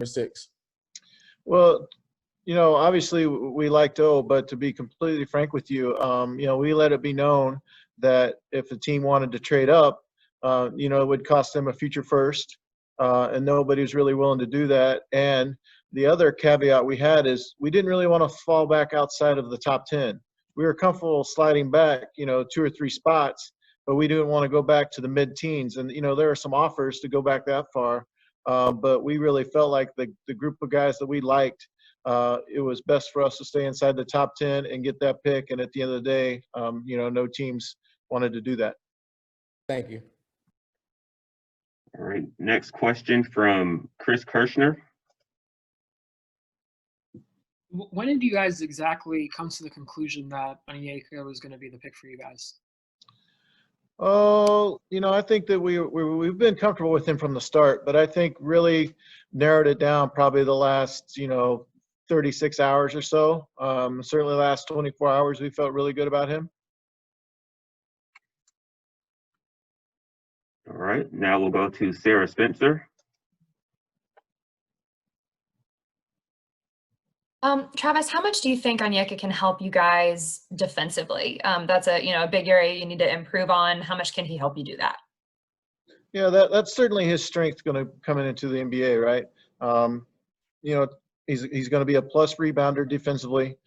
6? Well, obviously we liked O, but to be completely frank with you, we let it be known that if the team wanted to trade up, it would cost them a future first, and nobody was really willing to do that. And the other caveat we had is we didn't really want to fall back outside of the top 10. We were comfortable sliding back, 2 or 3 spots, but we didn't want to go back to the mid-teens. And, there are some offers to go back that far, but we really felt like the group of guys that we liked, it was best for us to stay inside the top 10 and get that pick. And at the end of the day, no teams wanted to do that. Thank you. All right. Next question from Chris Kirschner. When did you guys exactly come to the conclusion that Onyeka was going to be the pick for you guys? Oh, I think that we've been comfortable with him from the start, but I think really narrowed it down probably the last, 36 hours or so. Certainly the last 24 hours, we felt really good about him. All right. Now we'll go to Sarah Spencer. Travis, how much do you think Onyeka can help you guys defensively? That's a big area you need to improve on. How much can he help you do that? Yeah, that's certainly his strength going to come into the NBA, right? He's going to be a plus rebounder defensively.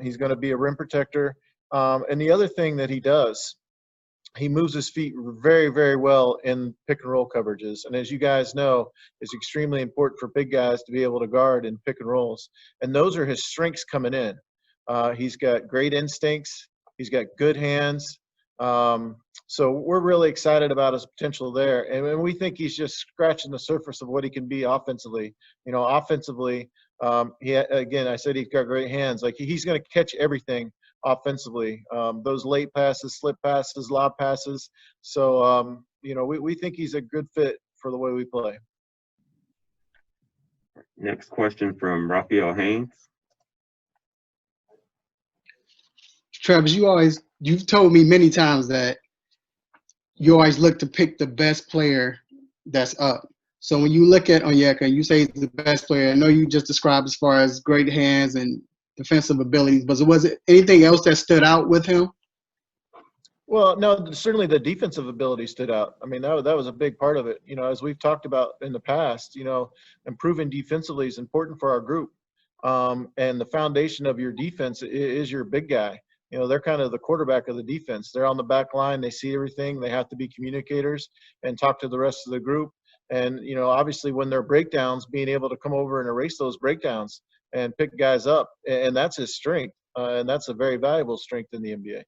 He's going to be a rim protector. And the other thing that he does, he moves his feet very, very well in pick and roll coverages. And as you guys know, it's extremely important for big guys to be able to guard in pick and rolls. And those are his strengths coming in. He's got great instincts. He's got good hands. So we're really excited about his potential there. And we think he's just scratching the surface of what he can be offensively. Offensively, I said he's got great hands. Like he's going to catch everything offensively, those late passes, slip passes, lob passes. So, we think he's a good fit for the way we play. Next question from Raphael Haynes. Travis, you've told me many times that you always look to pick the best player that's up. So when you look at Onyeka and you say he's the best player, I know you just described as far as great hands and defensive abilities, but was it anything else that stood out with him? Well, no, certainly the defensive ability stood out. I mean, that was a big part of it. As we've talked about in the past, improving defensively is important for our group. And the foundation of your defense is your big guy. They're kind of the quarterback of the defense. They're on the back line. They see everything. They have to be communicators and talk to the rest of the group. And, obviously when there are breakdowns, being able to come over and erase those breakdowns and pick guys up. And that's his strength. And that's a very valuable strength in the NBA.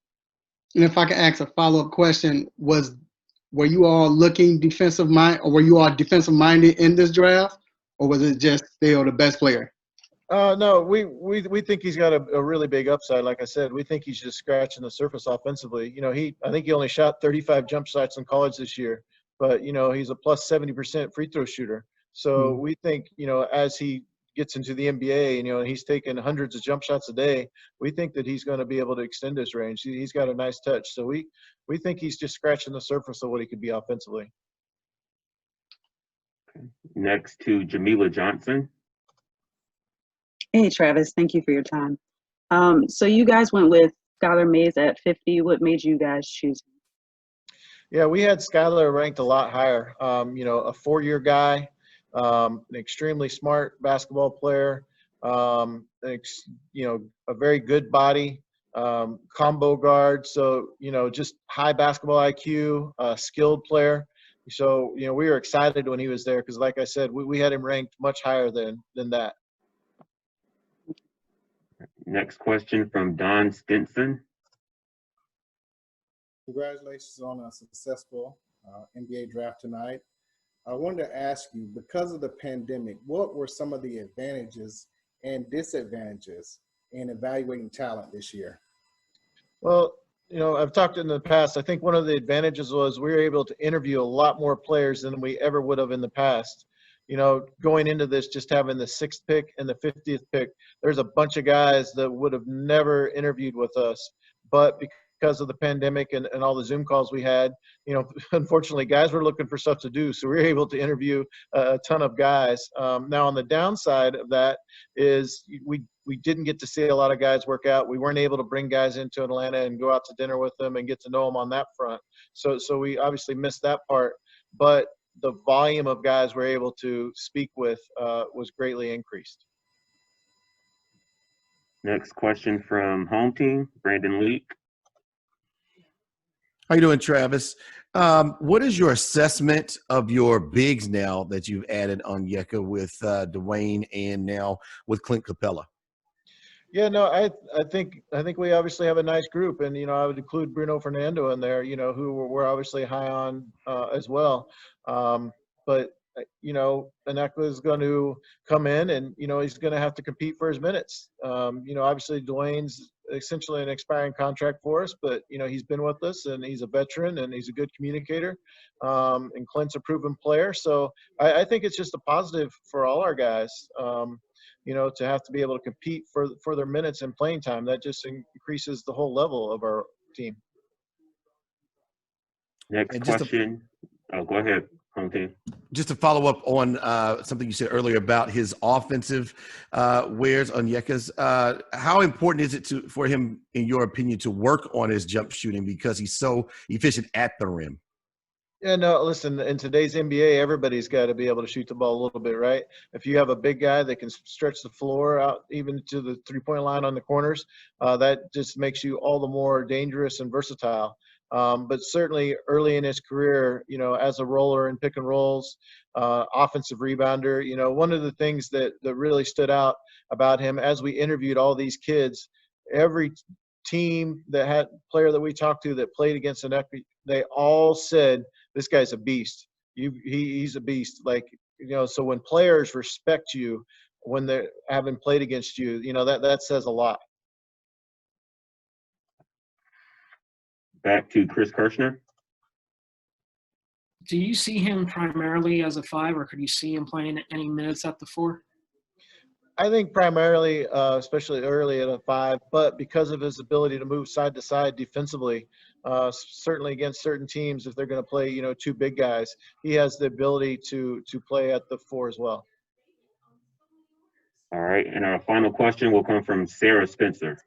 And if I could ask a follow-up question, were you all looking defensive mind, or were you all defensive minded in this draft, or was it just still the best player? No, we think he's got a really big upside. Like I said, we think he's just scratching the surface offensively. I think he only shot 35 jump shots in college this year, but he's a plus 70% free throw shooter. So we think as he gets into the NBA, and he's taking hundreds of jump shots a day, we think that he's going to be able to extend his range. He's got a nice touch. So we think he's just scratching the surface of what he could be offensively. Next to Jamila Johnson. Hey, Travis, thank you for your time. So you guys went with Skylar Mays at 50. What made you guys choose him? Yeah, we had Skylar ranked a lot higher. A 4-year guy, an extremely smart basketball player, a very good body, combo guard. So, just high basketball IQ, skilled player. So, we were excited when he was there because, like I said, we had him ranked much higher than that. Next question from Don Stinson. Congratulations on a successful NBA draft tonight. I wanted to ask you, because of the pandemic, what were some of the advantages and disadvantages in evaluating talent this year? Well, I've talked in the past. I think one of the advantages was we were able to interview a lot more players than we ever would have in the past. Going into this, just having the 6th pick and the 50th pick, there's a bunch of guys that would have never interviewed with us. But because of the pandemic and all the Zoom calls we had, unfortunately, guys were looking for stuff to do. So we were able to interview a ton of guys. Now, on the downside of that is we didn't get to see a lot of guys work out. We weren't able to bring guys into Atlanta and go out to dinner with them and get to know them on that front. So we obviously missed that part. But the volume of guys we're able to speak with was greatly increased. Next question from home team, Brandon Leak. How you doing, Travis? What is your assessment of your bigs now that you've added on Onyeka with Dwayne and now with Clint Capella? Yeah, no, I think we obviously have a nice group, and I would include Bruno Fernando in there, who we're obviously high on as well. But Onyeka is going to come in, and he's going to have to compete for his minutes. Obviously Dwayne's essentially an expiring contract for us, but he's been with us, and he's a veteran, and he's a good communicator. And Clint's a proven player, so I think it's just a positive for all our guys. To have to be able to compete for their minutes and playing time. That just increases the whole level of our team. Next question. Go ahead, home team. Just to follow up on something you said earlier about his offensive wares on Onyeka's, how important is it for him, in your opinion, to work on his jump shooting because he's so efficient at the rim? Yeah, no, listen, in today's NBA, everybody's got to be able to shoot the ball a little bit, right? If you have a big guy that can stretch the floor out even to the three-point line on the corners, that just makes you all the more dangerous and versatile. But certainly early in his career, as a roller in pick and rolls, offensive rebounder, one of the things that really stood out about him as we interviewed all these kids, every team that had player that we talked to that played against Onyeka, they all said, this guy's a beast. He's a beast. So when players respect you when they haven't played against you, that says a lot. Back to Chris Kirshner. Do you see him primarily as a 5, or could you see him playing any minutes at the 4? I think primarily, especially early at a 5, but because of his ability to move side to side defensively, certainly against certain teams, if they're going to play, 2 big guys, he has the ability to play at the 4 as well. All right, and our final question will come from Sarah Spencer.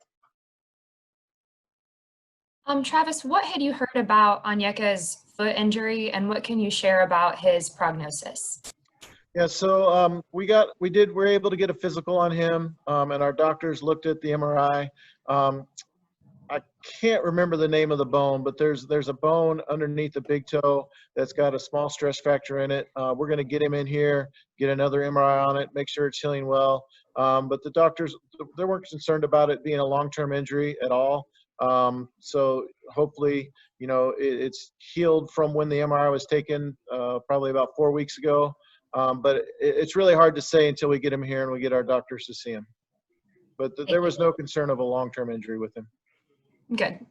Travis, what had you heard about Onyeka's foot injury, and what can you share about his prognosis? Yeah, so we're able to get a physical on him, and our doctors looked at the MRI. I can't remember the name of the bone, but there's a bone underneath the big toe that's got a small stress fracture in it. We're going to get him in here, get another MRI on it, make sure it's healing well. But the doctors, they weren't concerned about it being a long-term injury at all. So hopefully, it's healed from when the MRI was taken, probably about 4 weeks ago. But it's really hard to say until we get him here and we get our doctors to see him. But there was no concern of a long-term injury with him. Good.